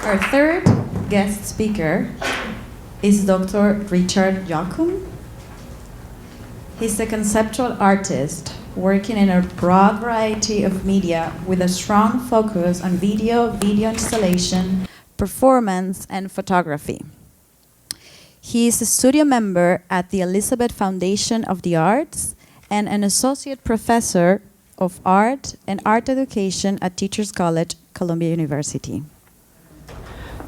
Our third guest speaker is Dr. Richard Jochum. He's a conceptual artist working in a broad variety of media with a strong focus on video installation, performance, and photography. He is a studio member at the Elizabeth Foundation of the Arts and an associate professor of art and art education at Teachers College, Columbia University.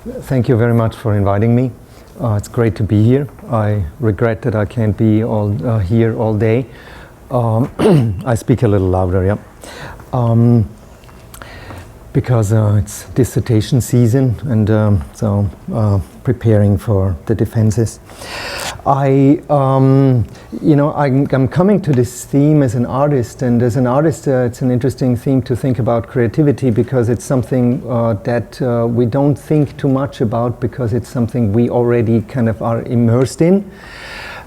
Thank you very much for inviting me. It's great to be here. I regret that I can't be here all day. I speak a little louder, yeah. Because it's dissertation season, and so preparing for the defenses. I'm coming to this theme as an artist, and as an artist, it's an interesting theme to think about creativity, because it's something that we don't think too much about, because it's something we already kind of are immersed in.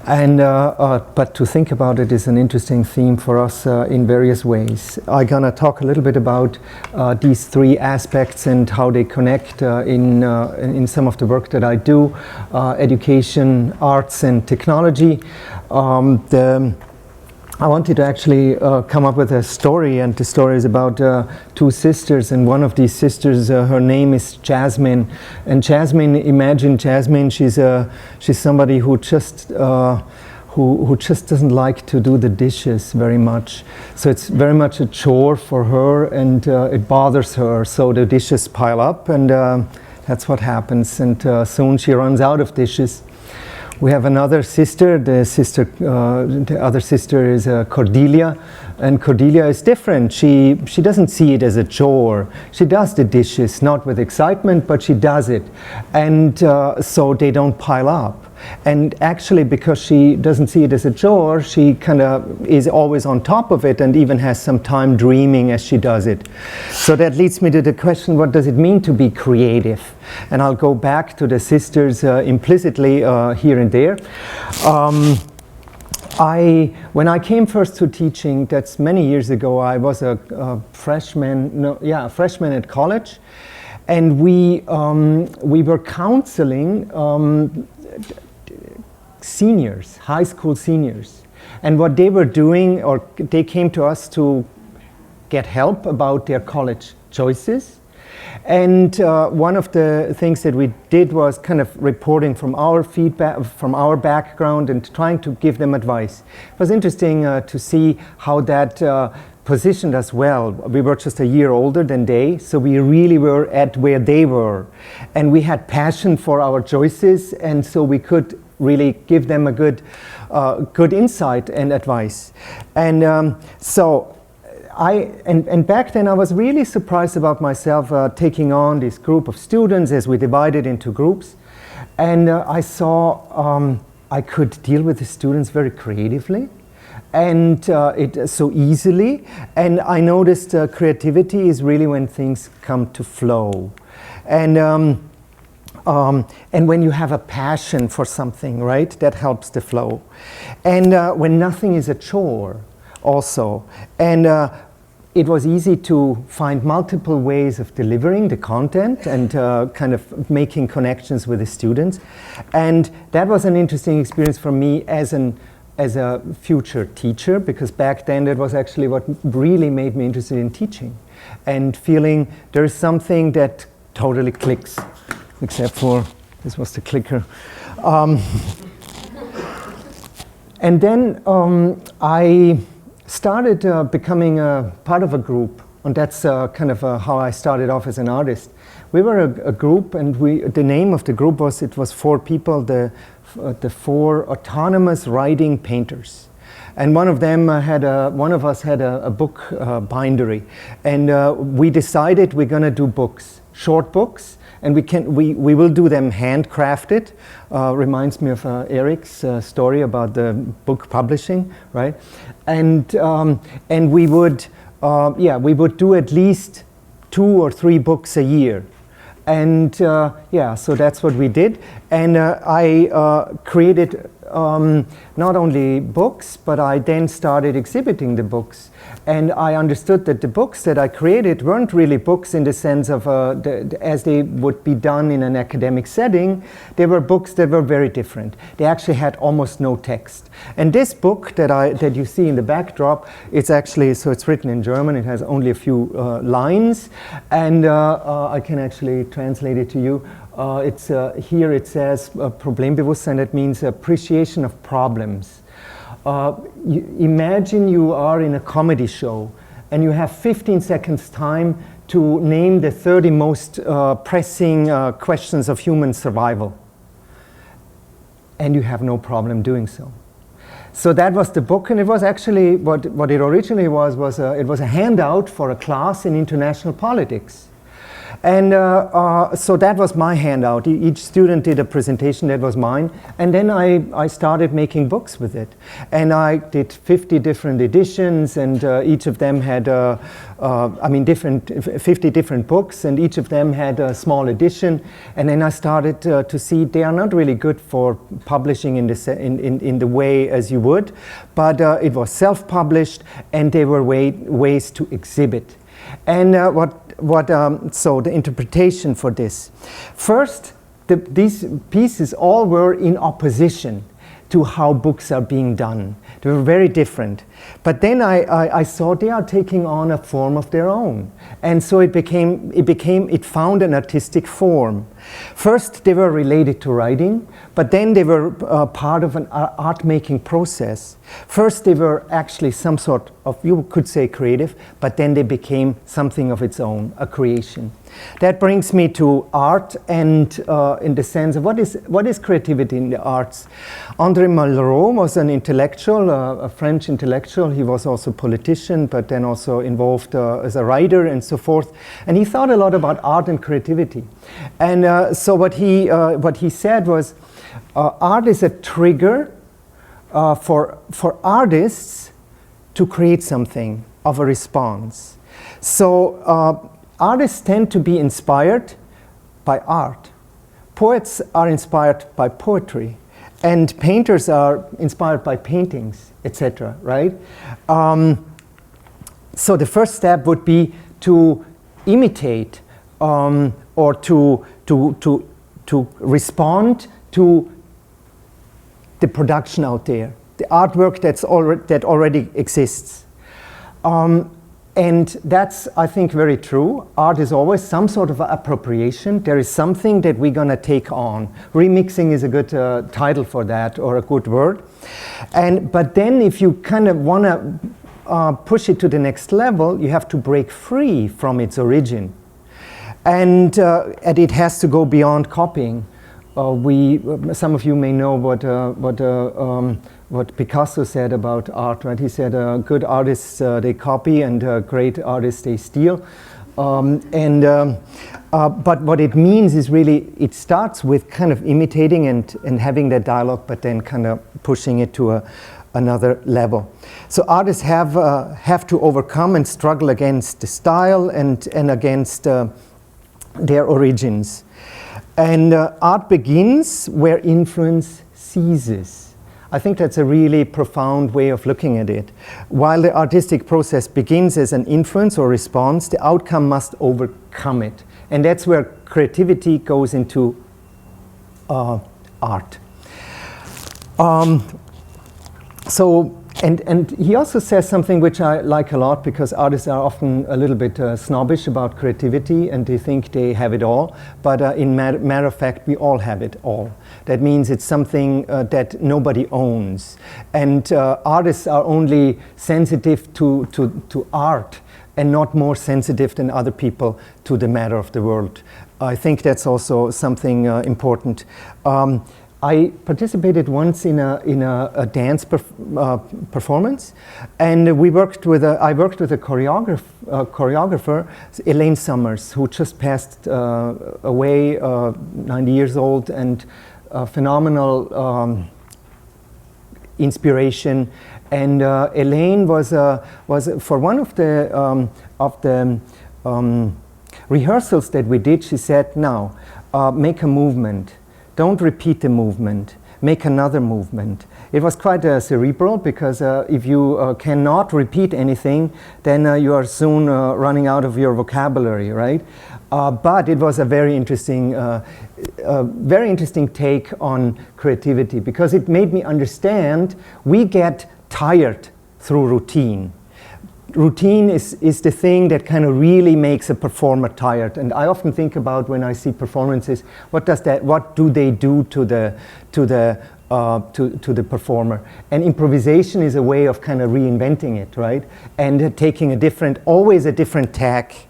And but to think about it is an interesting theme for us in various ways. I'm gonna talk a little bit about these three aspects and how they connect in some of the work that I do: education, arts, and technology. I wanted to actually come up with a story, and the story is about two sisters, and one of these sisters, her name is Jasmine. And Jasmine, imagine Jasmine, she's somebody who just doesn't like to do the dishes very much. So it's very much a chore for her, and it bothers her. So the dishes pile up, and that's what happens. And soon she runs out of dishes. We have another sister. The other sister is Cordelia, and Cordelia is different. She doesn't see it as a chore. She does the dishes, not with excitement, but she does it, and so they don't pile up. And actually, because she doesn't see it as a chore, she kind of is always on top of it, and even has some time dreaming as she does it. So that leads me to the question: what does it mean to be creative? And I'll go back to the sisters implicitly here and there. When I came first to teaching, that's many years ago, I was a freshman at college, and we were counseling seniors, high school seniors. And what they were doing, or they came to us to get help about their college choices. And one of the things that we did was kind of reporting from our feedback, from our background, and trying to give them advice. It was interesting to see how that positioned us well. We were just a year older than they, so we really were at where they were. And we had passion for our choices, and so we could really give them a good insight and advice. And and back then I was really surprised about myself taking on this group of students as we divided into groups. And I saw I could deal with the students very creatively, and it so easily. And I noticed creativity is really when things come to flow. And when you have a passion for something, right, that helps the flow. And when nothing is a chore also. And it was easy to find multiple ways of delivering the content and kind of making connections with the students. And that was an interesting experience for me as a future teacher, because back then that was actually what really made me interested in teaching, and feeling there is something that totally clicks, except for this was the clicker. And then I started becoming a part of a group, and that's kind of how I started off as an artist. We were a group, and the name of the group was, it was 4 people, the 4 autonomous writing painters. And one of us had a book bindery, and we decided we're going to do books, short books, and we will do them handcrafted. Reminds me of Eric's story about the book publishing, right? And we would do at least 2 or 3 books a year. And so that's what we did. And I created not only books, but I then started exhibiting the books. And I understood that the books that I created weren't really books in the sense of as they would be done in an academic setting. They were books that were very different. They actually had almost no text. And this book that you see in the backdrop, it's actually, so it's written in German, it has only a few lines, and I can actually translate it to you. It's here it says Problembewusstsein, that means appreciation of problems. Imagine you are in a comedy show and you have 15 seconds time to name the 30 most pressing questions of human survival. And you have no problem doing so. So that was the book, and it was actually, what it originally was it was a handout for a class in international politics. And so that was my handout. Each student did a presentation that was mine, and then I started making books with it. And I did 50 different editions, and each of them had, 50 different books, and each of them had a small edition. And then I started to see they are not really good for publishing in the way as you would, but it was self-published, and they were ways to exhibit. And so the interpretation for this. First, these pieces all were in opposition to how books are being done. They were very different. But then I saw they are taking on a form of their own. And so it found an artistic form. First, they were related to writing, but then they were part of an art-making process. First, they were actually some sort of, you could say, creative, but then they became something of its own, a creation. That brings me to art, and in the sense of what is creativity in the arts. André Malraux was an intellectual, a French intellectual. He was also a politician, but then also involved as a writer and so forth. And he thought a lot about art and creativity. And so what he said was, art is a trigger for artists to create something of a response. So artists tend to be inspired by art. Poets are inspired by poetry, and painters are inspired by paintings, etc. Right? So the first step would be to imitate or to respond to the production out there, the artwork that already exists. And that's, I think, very true. Art is always some sort of appropriation. There is something that we're going to take on. Remixing is a good title for that, or a good word. But then if you kind of want to push it to the next level, you have to break free from its origin. And it has to go beyond copying. Some of you may know what Picasso said about art, right? He said, good artists, they copy, and great artists, they steal. But what it means is really, it starts with kind of imitating and having that dialogue, but then kind of pushing it to another level. So artists have to overcome and struggle against the style and against their origins. And art begins where influence ceases. I think that's a really profound way of looking at it. While the artistic process begins as an influence or response, the outcome must overcome it. And that's where creativity goes into art. And he also says something which I like a lot, because artists are often a little bit snobbish about creativity, and they think they have it all. But in matter of fact, we all have it all. That means it's something that nobody owns. And artists are only sensitive to art, and not more sensitive than other people to the matter of the world. I think that's also something important. I participated once in a dance performance, and I worked with a choreographer, Elaine Summers, who just passed away, 90 years old, and phenomenal inspiration. And Elaine was for one of the rehearsals that we did. She said, "Now, make a movement. Don't repeat the movement. make another movement. It was quite cerebral, because if you cannot repeat anything, then you are soon running out of your vocabulary, right? But it was a very interesting take on creativity, because it made me understand we get tired through routine. Routine is the thing that kind of really makes a performer tired. And I often think about, when I see performances, what do they do to the performer? And improvisation is a way of kind of reinventing it, right? And taking always a different tack.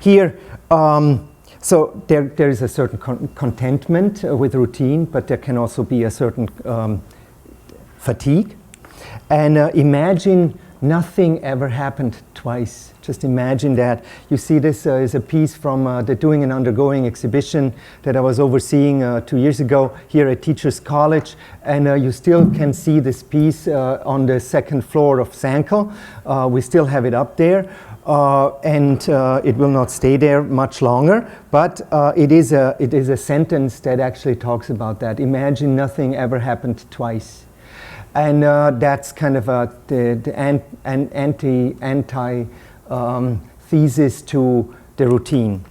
Here, so there is a certain contentment with routine, but there can also be a certain fatigue. And imagine nothing ever happened twice. Just imagine that. You see, this is a piece from the Doing and Undergoing exhibition that I was overseeing 2 years ago here at Teachers College. And you still can see this piece on the second floor of Sankel. We still have it up there. And it will not stay there much longer, but it is a sentence that actually talks about that. Imagine nothing ever happened twice. And that's kind of the anti thesis to the routine.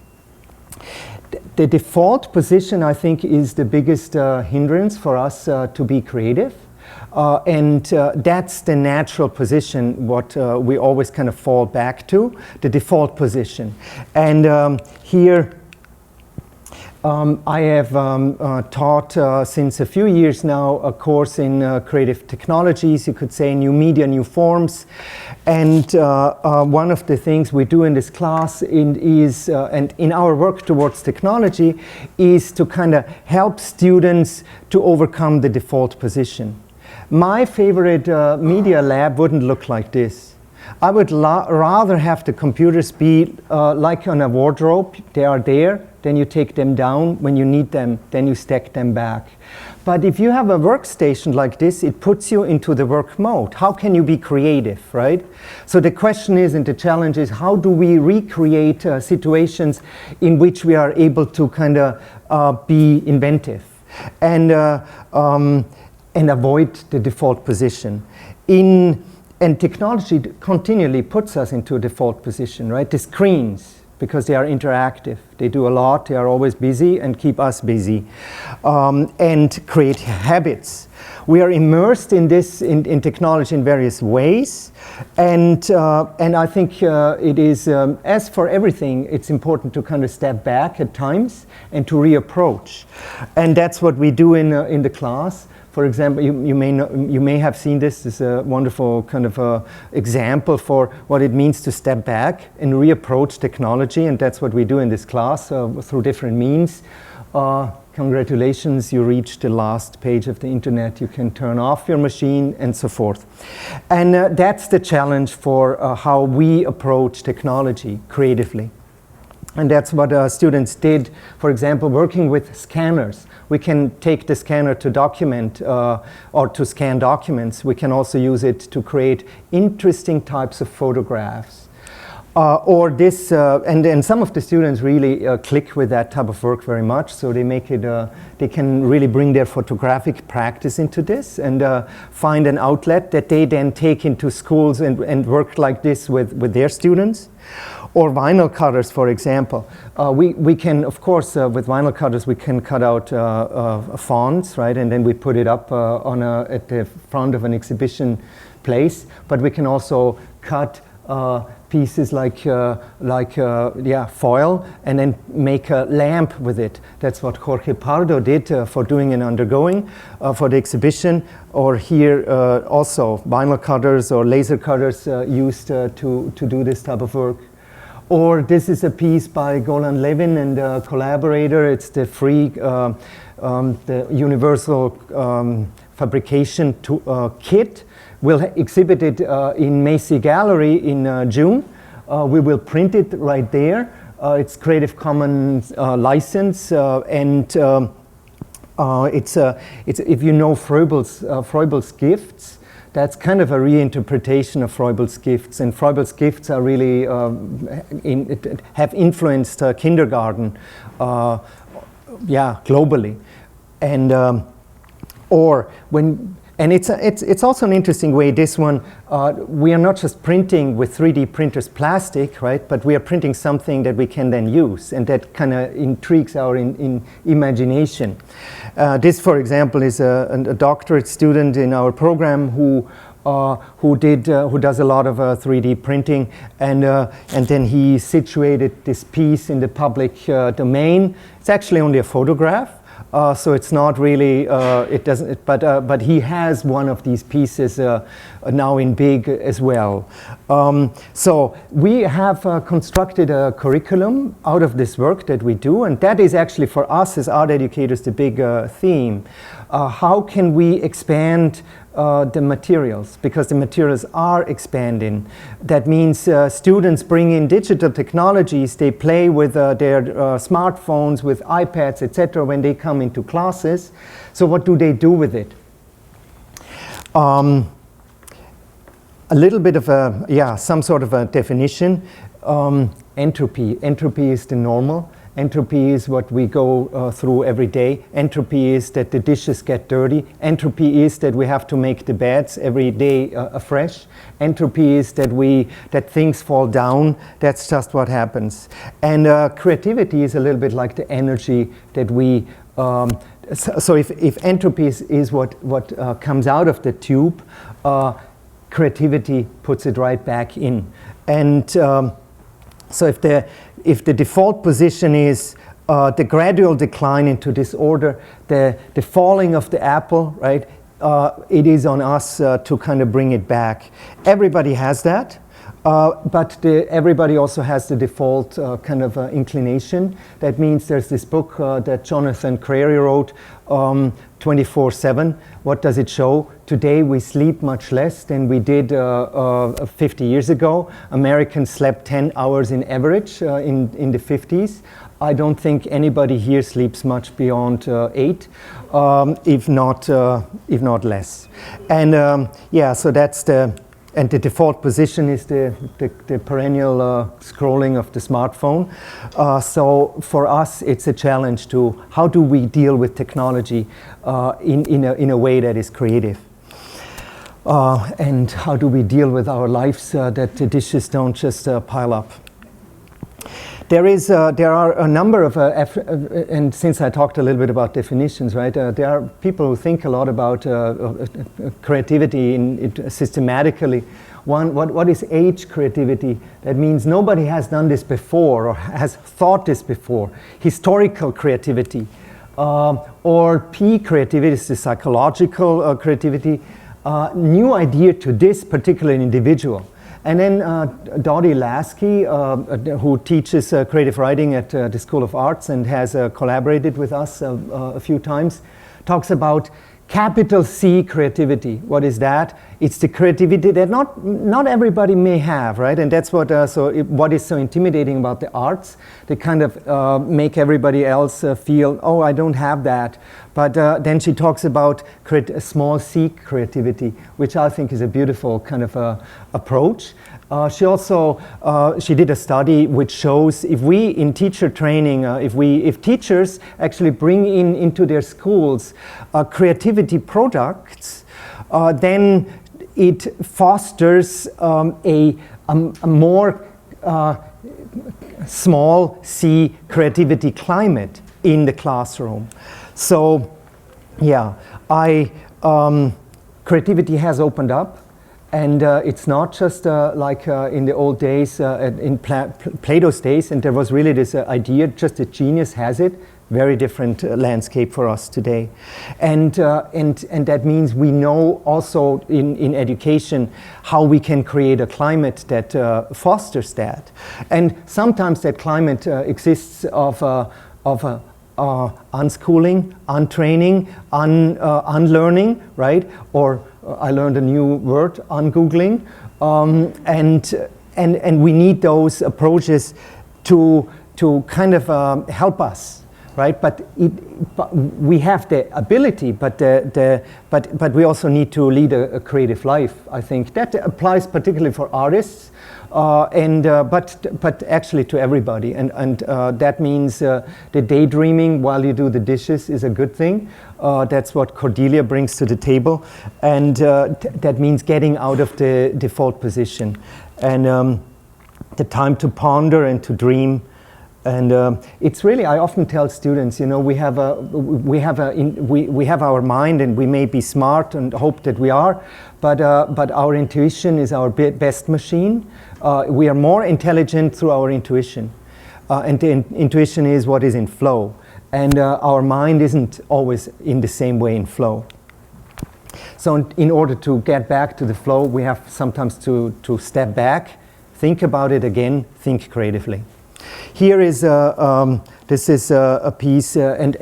The default position, I think, is the biggest hindrance for us to be creative. And that's the natural position, what we always kind of fall back to, the default position. And here I have taught since a few years now a course in creative technologies, you could say new media, new forms. And one of the things we do in this class and in our work towards technology is to kind of help students to overcome the default position. My favorite media lab wouldn't look like this. I would rather have the computers be like on a wardrobe. They are there, then you take them down. When you need them, then you stack them back. But if you have a workstation like this, it puts you into the work mode. How can you be creative, right? So the question is, and the challenge is, how do we recreate situations in which we are able to kind of be inventive and avoid the default position? And technology continually puts us into a default position, right? The screens, because they are interactive, they do a lot, they are always busy and keep us busy, and create habits. We are immersed in this, in technology in various ways, and I think it is, as for everything, it's important to kind of step back at times and to reapproach. And that's what we do in the class. For example, you may have seen this as a wonderful kind of example for what it means to step back and reapproach technology, and that's what we do in this class through different means. Congratulations, you reached the last page of the internet. You can turn off your machine and so forth. And that's the challenge for how we approach technology creatively. And that's what students did, for example, working with scanners. We can take the scanner to document or to scan documents. We can also use it to create interesting types of photographs. And some of the students really click with that type of work very much, so they make it, they can really bring their photographic practice into this and find an outlet that they then take into schools and work like this with their students. Or vinyl cutters, for example. We can, of course, with vinyl cutters, we can cut out fonts, right? And then we put it up at the front of an exhibition place. But we can also cut pieces like foil and then make a lamp with it. That's what Jorge Pardo did for Doing and Undergoing for the exhibition. Or here also vinyl cutters or laser cutters used to do this type of work. Or this is a piece by Golan Levin and a collaborator. It's the free, the universal fabrication kit. We'll exhibit it in Macy Gallery in June. We will print it right there. It's Creative Commons license, and it's if you know Froebel's gifts. That's kind of a reinterpretation of Froebel's gifts, and Froebel's gifts are really have influenced kindergarten, globally, and Or when, and it's also an interesting way, this one, we are not just printing with 3D printers plastic, right, but we are printing something that we can then use, and that kind of intrigues our imagination. This, for example, is a doctorate student in our program who does a lot of 3D printing, and then he situated this piece in the public domain. It's actually only a photograph. So it's not really, but he has one of these pieces now in big as well. So we have constructed a curriculum out of this work that we do, and that is actually for us as art educators the big theme. How can we expand the materials, because the materials are expanding. That means students bring in digital technologies, they play with their smartphones, with iPads, etc. when they come into classes. So what do they do with it? A little bit of a, some sort of a definition. Entropy. Entropy is the normal. Entropy is what we go through every day. Entropy is that the dishes get dirty. Entropy is that we have to make the beds every day afresh. Entropy is that things fall down. That's just what happens. And creativity is a little bit like the energy that we. So if entropy is what comes out of the tube, creativity puts it right back in. And so if the default position is the gradual decline into disorder, the falling of the apple, right? It is on us to kind of bring it back. Everybody has that, but everybody also has the default kind of inclination. That means there's this book that Jonathan Crary wrote, 24/7. What does it show? Today we sleep much less than we did 50 years ago. Americans slept 10 hours in average in the 50s. I don't think anybody here sleeps much beyond 8, if not less. And so that's and the default position is the perennial scrolling of the smartphone. So for us, it's a challenge to how do we deal with technology in a way that is creative. And how do we deal with our lives that the dishes don't just pile up. There are a number of, and since I talked a little bit about definitions, right? There are people who think a lot about creativity systematically. What is age creativity? That means nobody has done this before or has thought this before. Historical creativity, or P creativity is the psychological creativity. New idea to this particular individual. And then Dottie Lasky, who teaches creative writing at the School of Arts and has collaborated with us a few times, talks about capital C creativity. What is that? It's the creativity that not everybody may have, right? And that's what what is so intimidating about the arts. They kind of make everybody else feel, oh, I don't have that. But then she talks about small C creativity, which I think is a beautiful kind of approach. She also she did a study which shows if we in teacher training, if teachers actually bring into their schools creativity products, then it fosters a more small C creativity climate in the classroom. So, yeah, creativity has opened up. And it's not just like in the old days, in Plato's days, and there was really this idea, just a genius has it. Very different landscape for us today. And that means we know also in education how we can create a climate that fosters that. And sometimes that climate exists of unschooling, untraining, unlearning, right? Or I learned a new word, ungoogling, and we need those approaches to kind of help us right? But we have the ability, but we also need to lead a creative life. I think that applies particularly for artists, but actually to everybody. And that means the daydreaming while you do the dishes is a good thing. That's what Cordelia brings to the table, and that means getting out of the default position, and the time to ponder and to dream. And it's really, I often tell students, you know, we have our mind, and we may be smart and hope that we are, but our intuition is our best machine. We are more intelligent through our intuition, and the intuition is what is in flow, and our mind isn't always in the same way in flow. So in order to get back to the flow, we have sometimes to step back, think about it again, think creatively. Here is this is a piece, and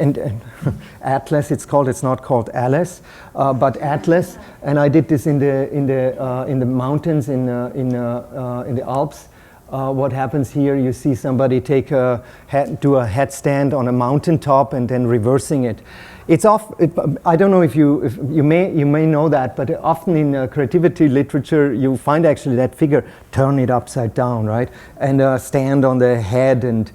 Atlas. It's called. It's not called Alice, but Atlas. And I did this in the mountains in the Alps. What happens here? You see somebody do a headstand on a mountaintop and then reversing it. It's I don't know if you may know that, but often in creativity literature you find actually that figure turn it upside down, right, and stand on the head and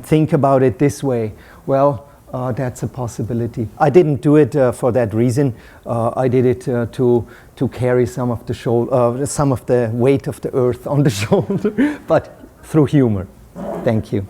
think about it this way. Well, that's a possibility. I didn't do it for that reason. I did it to carry some of the weight of the earth on the shoulder, but through humor. Thank you.